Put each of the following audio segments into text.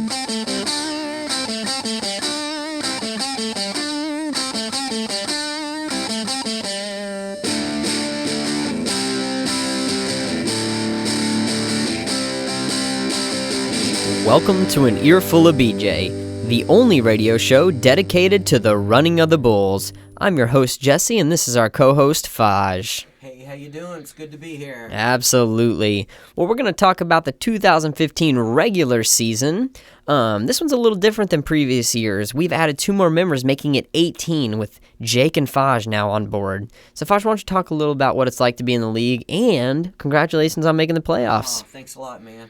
Welcome to an Earful of Bj, the only radio show dedicated to the running of the bulls. I'm your host, Jesse, and this is our co-host, Faj. Hey, how you doing? It's good to be here. Absolutely. Well, we're going to talk about the 2015 regular season. This one's a little different than previous years. We've added 2 more members, making it 18, with Jake and Faj now on board. So, Faj, why don't you talk a little about what it's like to be in the league, and congratulations on making the playoffs. Oh, thanks a lot, man.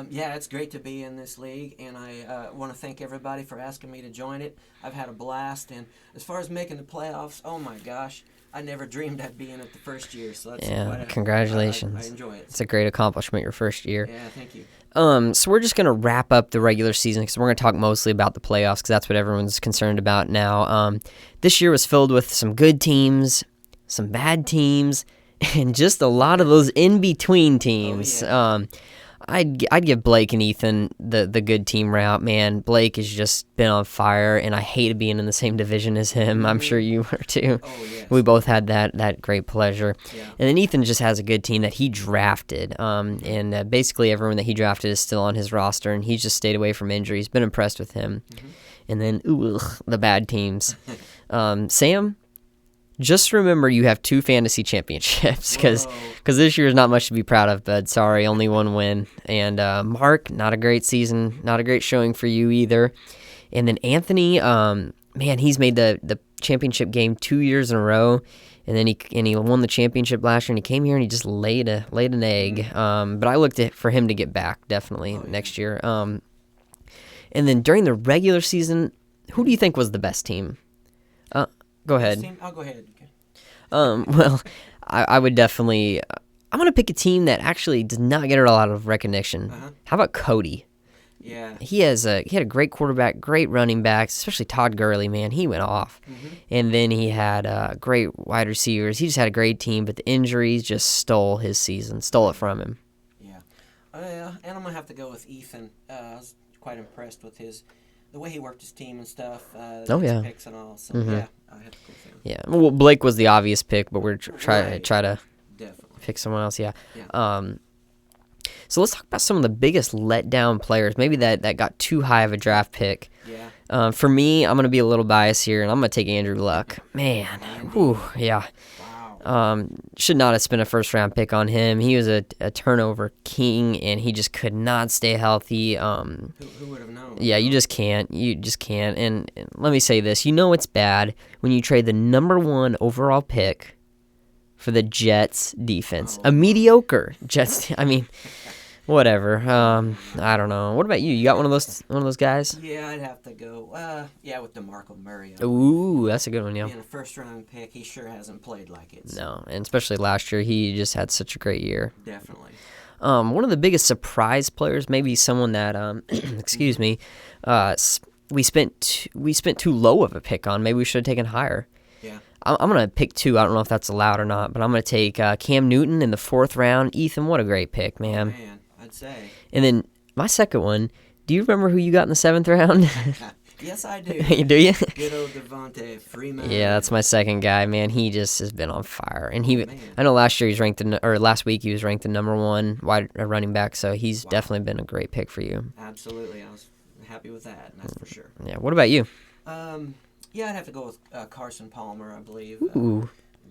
Yeah, it's great to be in this league, and I want to thank everybody for asking me to join it. I've had a blast, and as far as making the playoffs, oh my gosh, I never dreamed I'd be in it the first year. So that's congratulations. I enjoy it. It's a great accomplishment your first year. Yeah, thank you. So we're just going to wrap up the regular season because we're going to talk mostly about the playoffs because that's what everyone's concerned about now. This year was filled with some good teams, some bad teams, and just a lot of those in-between teams. Oh, yeah. I'd give Blake and Ethan the good team route, man. Blake has just been on fire, and I hated being in the same division as him. I'm sure you were too. Oh, yes. We both had that great pleasure. Yeah. And then Ethan just has a good team that he drafted, and basically everyone that he drafted is still on his roster, and he's just stayed away from injuries. Been impressed with him. Mm-hmm. And then, the bad teams. Sam, just remember you have 2 fantasy championships because this year is not much to be proud of, bud. Sorry, only 1 win. And Mark, not a great season, not a great showing for you either. And then Anthony, man, he's made the championship game 2 years in a row, and then he won the championship last year, and he came here and he just laid an egg. But I looked for him to get back definitely next year. And then during the regular season, who do you think was the best team? Go ahead. I'll go ahead. Well, I would definitely. I'm gonna pick a team that actually does not get a lot of recognition. Uh-huh. How about Cody? Yeah. He had a great quarterback, great running backs, especially Todd Gurley. Man, he went off. Mm-hmm. And then he had great wide receivers. He just had a great team, but the injuries just stole his season, stole it from him. Yeah. And I'm gonna have to go with Ethan. I was quite impressed with the way he worked his team and stuff. His picks and all. So yeah, I have to go with him. Yeah. Well, Blake was the obvious pick, but we're try to definitely pick someone else. Yeah. So let's talk about some of the biggest letdown players, maybe that got too high of a draft pick. Yeah. For me, I'm gonna be a little biased here, and I'm gonna take Andrew Luck. Man. Whew, yeah. Should not have spent a first-round pick on him. He was a turnover king, and he just could not stay healthy. Who would have known? Yeah, you just can't. And let me say this. You know it's bad when you trade the number 1 overall pick for the Jets defense. A mediocre Jets. I mean, whatever. I don't know. What about you? You got one of those guys? Yeah, I'd have to go. With DeMarco Murray. Ooh, that's a good one. Yeah. Being a first-round pick, he sure hasn't played like it. So. No, and especially last year, he just had such a great year. Definitely. One of the biggest surprise players, maybe someone that, excuse me, we spent too low of a pick on. Maybe we should have taken higher. Yeah. I'm going to pick 2. I don't know if that's allowed or not, but I'm going to take Cam Newton in the 4th round. Ethan, what a great pick, man. Oh, man, I'd say. And then my second one, do you remember who you got in the 7th round? Yes, I do. Do you? Good old Devontae Freeman. Yeah, that's my second guy, man. He just has been on fire. And I know last year last week he was ranked the number 1 wide running back, so he's definitely been a great pick for you. Absolutely. I was happy with that, that's for sure. Yeah, what about you? Yeah, I'd have to go with Carson Palmer, I believe. Ooh.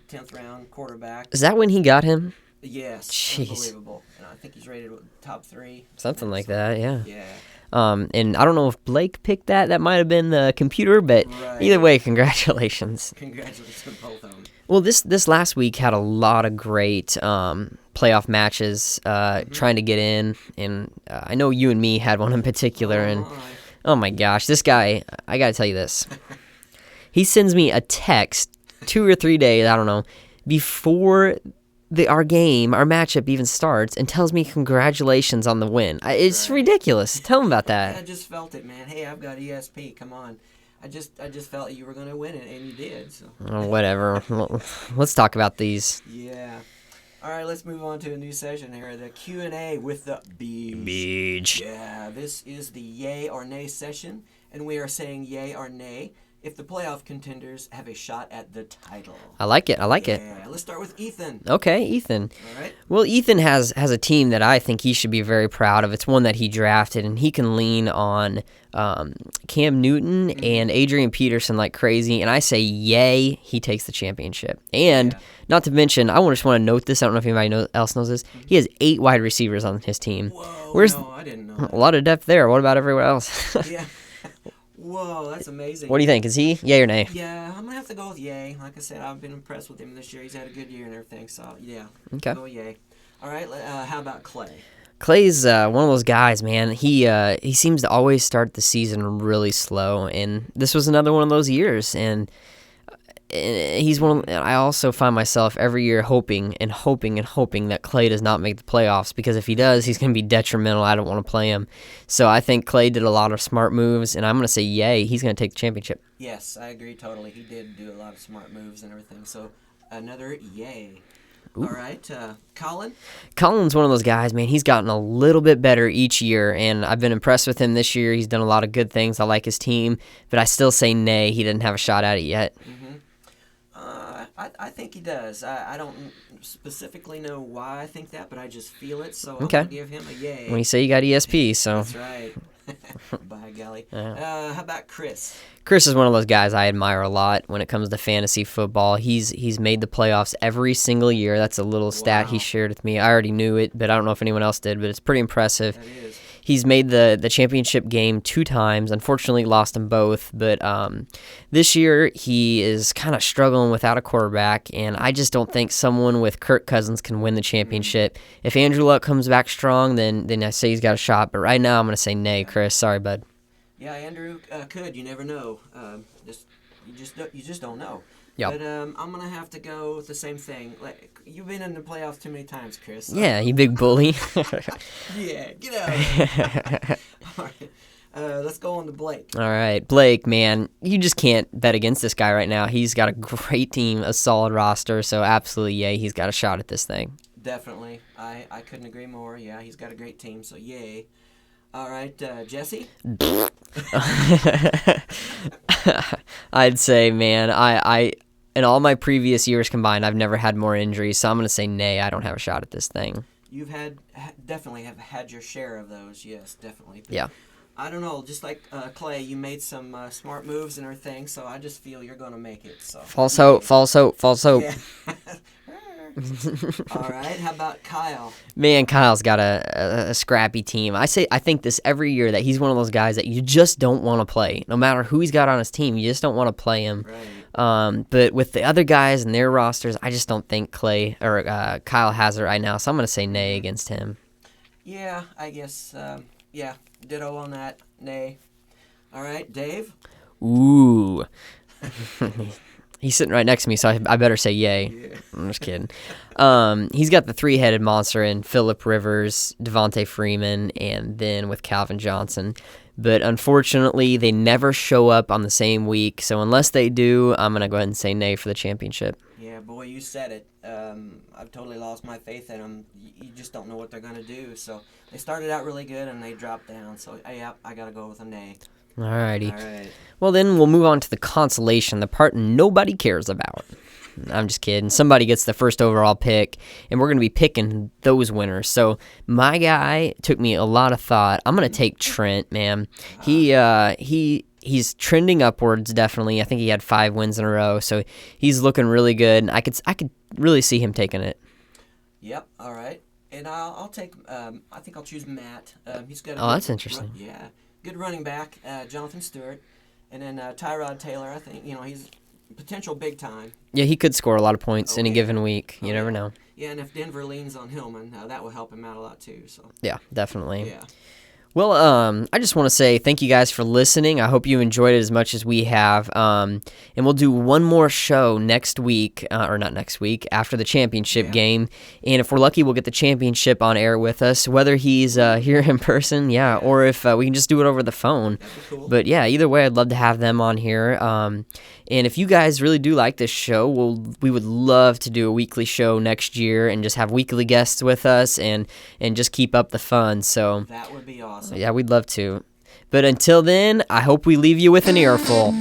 10th round quarterback. Is that when he got him? Yes. Jeez. Unbelievable. And I think he's rated top 3. Something like that, yeah. Yeah. And I don't know if Blake picked that. That might have been the computer, but Either way, congratulations. Congratulations to both of them. Well, this last week had a lot of great playoff matches trying to get in, and I know you and me had one in particular, and oh my gosh, this guy, I got to tell you this. He sends me a text 2 or 3 days, I don't know, before our matchup even starts, and tells me congratulations on the win. It's ridiculous. Tell him about that. I just felt it, man. Hey, I've got ESP. Come on. I just felt you were going to win it, and you did. So. Oh, whatever. Let's talk about these. Yeah. All right, let's move on to a new session here. The Q&A with the Bj. Yeah, this is the yay or nay session, and we are saying yay or nay if the playoff contenders have a shot at the title. I like it. Yeah, let's start with Ethan. Okay, Ethan. All right. Well, Ethan has a team that I think he should be very proud of. It's one that he drafted, and he can lean on Cam Newton and Adrian Peterson like crazy. And I say, yay, he takes the championship. And not to mention, I just want to note this. I don't know if anybody else knows this. He has 8 wide receivers on his team. Whoa, no, I didn't know that. A lot of depth there. What about everywhere else? Yeah. Whoa, that's amazing. What do you think? Is he yay or nay? Yeah, I'm going to have to go with yay. Like I said, I've been impressed with him this year. He's had a good year and everything, so yeah. Okay. Go yay. All right, how about Clay? Clay's one of those guys, man. He seems to always start the season really slow, and this was another one of those years. And he's one. I also find myself every year hoping that Clay does not make the playoffs, because if he does, he's going to be detrimental. I don't want to play him. So I think Clay did a lot of smart moves, and I'm going to say yay. He's going to take the championship. Yes, I agree totally. He did do a lot of smart moves and everything. So another yay. Ooh. All right, Colin? Colin's one of those guys, man. He's gotten a little bit better each year, and I've been impressed with him this year. He's done a lot of good things. I like his team, but I still say nay. He didn't have a shot at it yet. I think he does. I don't specifically know why I think that, but I just feel it, so Okay. I'm going to give him a yay. When you say you got ESP, so. That's right. By golly. How about Chris? Chris is one of those guys I admire a lot when it comes to fantasy football. He's made the playoffs every single year. That's a little stat he shared with me. I already knew it, but I don't know if anyone else did, but it's pretty impressive. That is. He's made the championship game 2 times. Unfortunately, lost them both. But this year, he is kind of struggling without a quarterback, and I just don't think someone with Kirk Cousins can win the championship. If Andrew Luck comes back strong, then I say he's got a shot. But right now, I'm going to say nay, Chris. Sorry, bud. Yeah, Andrew could. You never know. You just don't know. Yep. But I'm gonna have to go with the same thing. Like, you've been in the playoffs too many times, Chris. So. Yeah, you big bully. Yeah, get out of here. All right. Let's go on to Blake. All right, Blake, man, you just can't bet against this guy right now. He's got a great team, a solid roster, so absolutely, yay, he's got a shot at this thing. Definitely. I couldn't agree more. Yeah, he's got a great team, so yay. All right, Jesse? I'd say, man, I in all my previous years combined, I've never had more injuries, so I'm going to say nay, I don't have a shot at this thing. You've definitely have had your share of those, yes, definitely. But yeah. I don't know, just like Clay, you made some smart moves and everything, so I just feel you're going to make it. So. False hope. Yeah. All right, how about Kyle? Man, Kyle's got a scrappy team. I think this every year that he's one of those guys that you just don't want to play. No matter who he's got on his team, you just don't want to play him. Right. But with the other guys and their rosters, I just don't think Kyle has it right now. So I'm going to say nay against him. Yeah, I guess. Yeah, ditto on that. Nay. All right, Dave? Ooh. He's sitting right next to me, so I better say yay. Yeah. I'm just kidding. He's got the 3-headed monster in Phillip Rivers, Devontae Freeman, and then with Calvin Johnson. But unfortunately, they never show up on the same week. So unless they do, I'm going to go ahead and say nay for the championship. Yeah, boy, you said it. I've totally lost my faith in them. You just don't know what they're going to do. So they started out really good, and they dropped down. So, yeah, I got to go with a nay. Alrighty. All right. Well, then we'll move on to the consolation, the part nobody cares about. I'm just kidding. Somebody gets the first overall pick, and we're going to be picking those winners. So my guy took me a lot of thought. I'm going to take Trent, man. He's trending upwards, definitely. I think he had 5 wins in a row, so he's looking really good. And I could really see him taking it. Yep. All right. And I'll take. I think I'll choose Matt. He's got. That's interesting. Yeah. Good running back, Jonathan Stewart, and then Tyrod Taylor. I think he's potential big time. Yeah, he could score a lot of points in a given week. You never know. Yeah, and if Denver leans on Hillman, that will help him out a lot too. So. Yeah, definitely. Yeah. Well, I just want to say thank you guys for listening. I hope you enjoyed it as much as we have. And we'll do one more show next week, or not next week, after the championship game. And if we're lucky, we'll get the championship on air with us, whether he's here in person, or if we can just do it over the phone. That'd be cool. But yeah, either way, I'd love to have them on here. And if you guys really do like this show, we would love to do a weekly show next year and just have weekly guests with us and just keep up the fun. So that would be awesome. yeah, we'd love to. But until then, I hope we leave you with an earful.